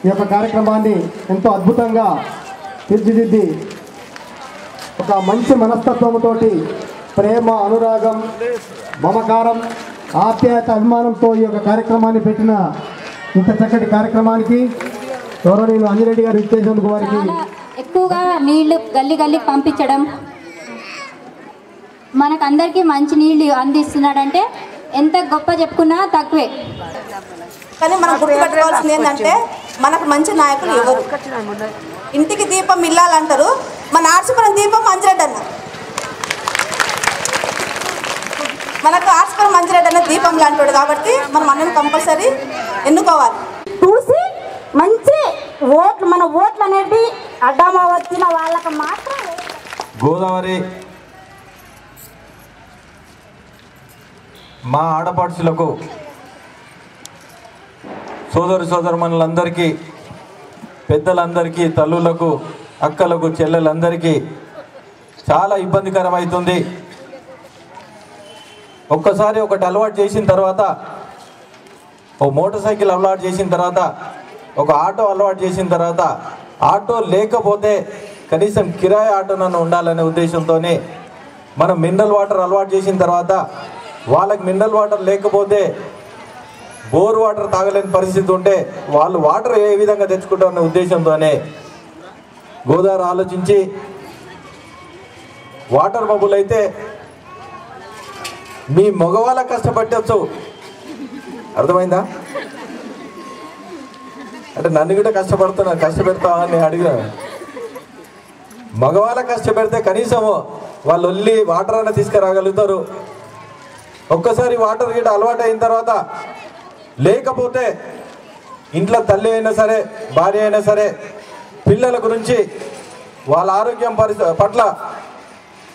ఈ యొక్క కార్యక్రమాన్ని ఎంతో అద్భుతంగా తీర్చిదిద్ది ఒక మంచి మనస్తత్వంతో ప్రేమ, అనురాగం, మమకారం, ఆప్యాయత, అభిమానంతో ఈ యొక్క కార్యక్రమాన్ని పెట్టిన ఇంత చక్కటి కార్యక్రమానికి గౌరవనీయులు అంజిరెడ్డి గారు ఇచ్చేసేందుకు వారికి ఎక్కువగా నీళ్లు గల్లీ గల్లీకి పంపించడం, మనకందరికీ మంచి నీళ్లు అందిస్తున్నాడంటే ఎంత గొప్ప చెప్పుకున్నా తక్కువే. కానీ మనం గుర్తుపెట్టుకోవాల్సింది ఏంటంటే మనకు మంచి నాయకులు ఎవరు. ఇంటికి దీపం ఇల్లాలంటారు, మన ఆర్సిపురం దీపం మంచిరెడ్డి అన్న. మనకు ఆర్సిపురం మంచిరెడ్డి అన్న దీపం లాంటివాడు కాబట్టి మనం అన్నను కంపల్సరీ ఎన్నుకోవాలి. చూసి మంచి ఓట్లు, మన ఓట్లు అనేది అడ్డమ వచ్చిన వాళ్ళకి మాత్రం. గోదావరి మా ఆడపడుచులకు, సోదరుమణులందరికీ, పెద్దలందరికీ, తల్లులకు, అక్కలకు, చెల్లెలందరికీ చాలా ఇబ్బందికరమవుతుంది. ఒక్కసారి ఒకటి అలవాటు చేసిన తర్వాత, ఒక మోటార్ సైకిల్ అలవాటు చేసిన తర్వాత, ఒక ఆటో అలవాటు చేసిన తర్వాత, ఆటో లేకపోతే కనీసం కిరాయి ఆటోనన్నా ఉండాలనే ఉద్దేశంతోనే మనం మినరల్ వాటర్ అలవాటు చేసిన తర్వాత వాళ్ళకి మినరల్ వాటర్ లేకపోతే బోర్ వాటర్ తాగలేని పరిస్థితి ఉంటే వాళ్ళు వాటర్ ఏ విధంగా తెచ్చుకుంటారనే ఉద్దేశంతోనే గోదావరి ఆలోచించి వాటర్ బబుల్ అయితే మీ మగవాళ్ళ కష్టపట్టచ్చు. అర్థమైందా? అంటే నన్ను కూడా కష్టపెడతావా అని అడిగిన. మగవాళ్ళ కష్టపెడితే కనీసం వాళ్ళు వెళ్ళి వాటర్ అయినా తీసుకురాగలుగుతారు. ఒక్కసారి వాటర్ గిట్ట అలవాటు అయిన తర్వాత లేకపోతే ఇంట్లో తల్లి అయినా సరే, భార్య అయినా సరే, పిల్లల గురించి వాళ్ళ ఆరోగ్యం పట్ల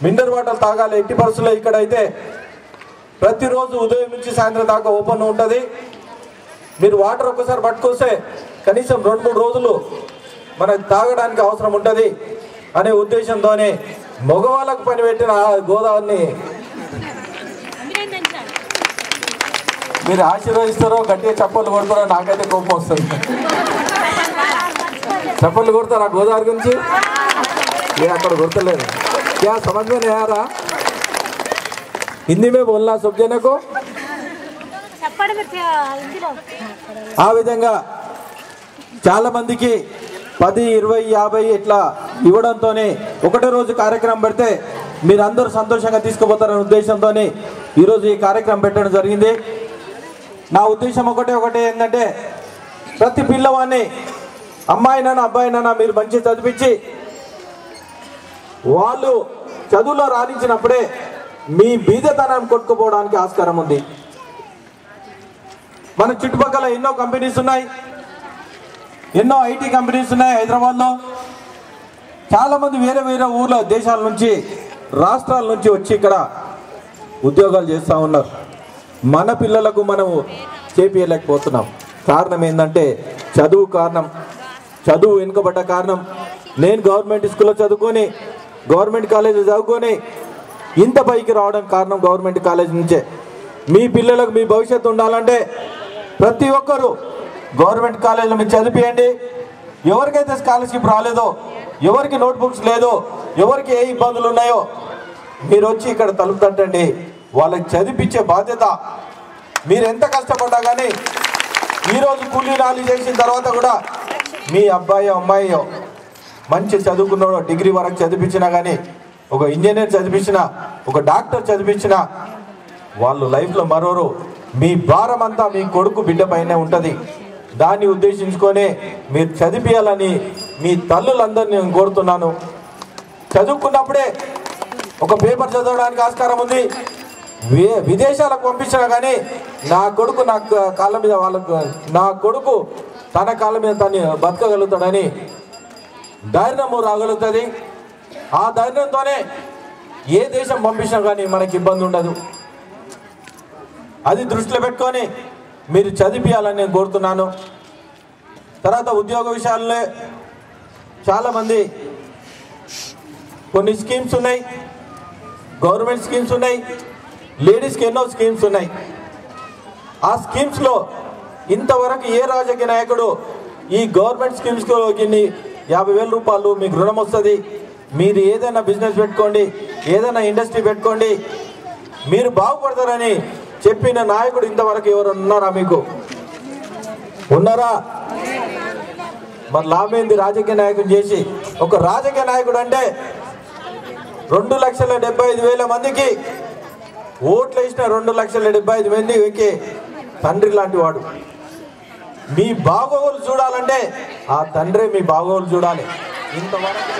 మినరల్ వాటర్ తాగాలి. ఎట్టి పరిస్థితుల్లో ఇక్కడైతే ప్రతిరోజు ఉదయం నుంచి సాయంత్రం దాకా ఓపెన్ ఉంటుంది. మీరు వాటర్ ఒక్కసారి పట్టుకొస్తే కనీసం 2-3 రోజులు మనకు తాగడానికి అవసరం ఉంటుంది అనే ఉద్దేశంతోనే మగవాళ్ళకు పనిపెట్టిన గోదావరిని మీరు ఆశీర్వదిస్తారో గట్టిగా చప్పట్లు కొడతారో నాకైతే కోపం వస్తుంది. చప్పట్లు కొడతారా గోదావరి గురించి? ये अక్కడ गुर्तलेद क्या समझ में नहीं आ रहा? हिंदी में बोलना सब जने को. ఆ విధంగా చాలా మందికి 10, 20, 50 ఇట్లా ఇవ్వడంతోనే ఒకటే రోజు కార్యక్రమం పెడితే మీరందరూ సంతోషంగా తీసుకుపోతారనే ఉద్దేశంతోనే ఈరోజు ఈ కార్యక్రమం పెట్టడం జరిగింది. నా ఉద్దేశం ఒకటే ఏంటంటే ప్రతి పిల్లవాడిని అమ్మాయినైనా అబ్బాయినైనా మీరు మంచి చదివించి వాళ్ళు చదువులో రాణించినప్పుడే మీ బీదతనం కొట్టుకుపోవడానికి ఆస్కారం ఉంది. మన చుట్టుపక్కల ఎన్నో కంపెనీస్ ఉన్నాయి, ఎన్నో ఐటీ కంపెనీస్ ఉన్నాయి హైదరాబాద్లో. చాలామంది వేరే వేరే ఊర్ల దేశాల నుంచి రాష్ట్రాల నుంచి వచ్చి ఇక్కడ ఉద్యోగాలు చేస్తూ ఉన్నారు. మన పిల్లలకు మనం చేపియలేకపోతున్నాం. కారణం ఏంటంటే చదువు కారణం, చదువు వెనుకబడ్డ కారణం. నేను గవర్నమెంట్ స్కూల్లో చదువుకొని గవర్నమెంట్ కాలేజీలో చదువుకొని ఇంత పైకి రావడం కారణం గవర్నమెంట్ కాలేజ్ నుంచే. మీ పిల్లలకు మీ భవిష్యత్తు ఉండాలంటే ప్రతి ఒక్కరూ గవర్నమెంట్ కాలేజీలో మీరు చదివియండి. ఎవరికైతే స్కాలర్షిప్ రాలేదో, ఎవరికి నోట్బుక్స్ లేదో, ఎవరికి ఏ ఇబ్బందులు ఉన్నాయో మీరు వచ్చి ఇక్కడ తలుపు తట్టండి. వాళ్ళకి చదివించే బాధ్యత మీరు ఎంత కష్టపడ్డా కానీ ఈరోజు కూలీ నాలి చేసిన తర్వాత కూడా మీ అబ్బాయి అమ్మాయి మంచి చదువుకున్నాడో డిగ్రీ వరకు చదివించినా కానీ, ఒక ఇంజనీర్ చదివించినా, ఒక డాక్టర్ చదివించినా వాళ్ళు లైఫ్లో మరోరు మీ భారం అంతా మీ కొడుకు బిడ్డ పైనే ఉంటుంది. దాన్ని ఉద్దేశించుకొని మీరు చదివించాలని మీ తల్లులందరినీ నేను కోరుతున్నాను. చదువుకున్నప్పుడే ఒక పేపర్ చదవడానికి ఆస్కారం ఉంది. విదేశాలకు పంపించినా కానీ నా కొడుకు నా కాళ్ళ మీద నా కొడుకు తన కాళ్ళ మీద తను బతకగలుగుతాడని ధైర్యము రాగలుగుతుంది. ఆ ధైర్యంతోనే ఏ దేశం పంపించినా కానీ మనకి ఇబ్బంది ఉండదు. అది దృష్టిలో పెట్టుకొని మీరు చదివించాలని నేను కోరుతున్నాను. తర్వాత ఉద్యోగ విషయాల్లో చాలామంది కొన్ని స్కీమ్స్ ఉన్నాయి, గవర్నమెంట్ స్కీమ్స్ ఉన్నాయి, లేడీస్కి ఎన్నో స్కీమ్స్ ఉన్నాయి. ఆ స్కీమ్స్లో ఇంతవరకు ఏ రాజకీయ నాయకుడు ఈ గవర్నమెంట్ స్కీమ్స్కి 50,000 రూపాయలు మీకు రుణం వస్తుంది, మీరు ఏదైనా బిజినెస్ పెట్టుకోండి, ఏదైనా ఇండస్ట్రీ పెట్టుకోండి, మీరు బాగుపడతారని చెప్పిన నాయకుడు ఇంతవరకు ఎవరు ఉన్నారా? మీకు ఉన్నారా? మరి లాభేంది రాజకీయ నాయకుడు చేసి? ఒక రాజకీయ నాయకుడు అంటే 2,75,000 మందికి ఓట్లు వేసిన 2,75,000 మందికి తండ్రి లాంటి వాడు. మీ బాగోగులు చూడాలంటే ఆ తండ్రే మీ బాగోగులు చూడాలి. ఇంతవరకు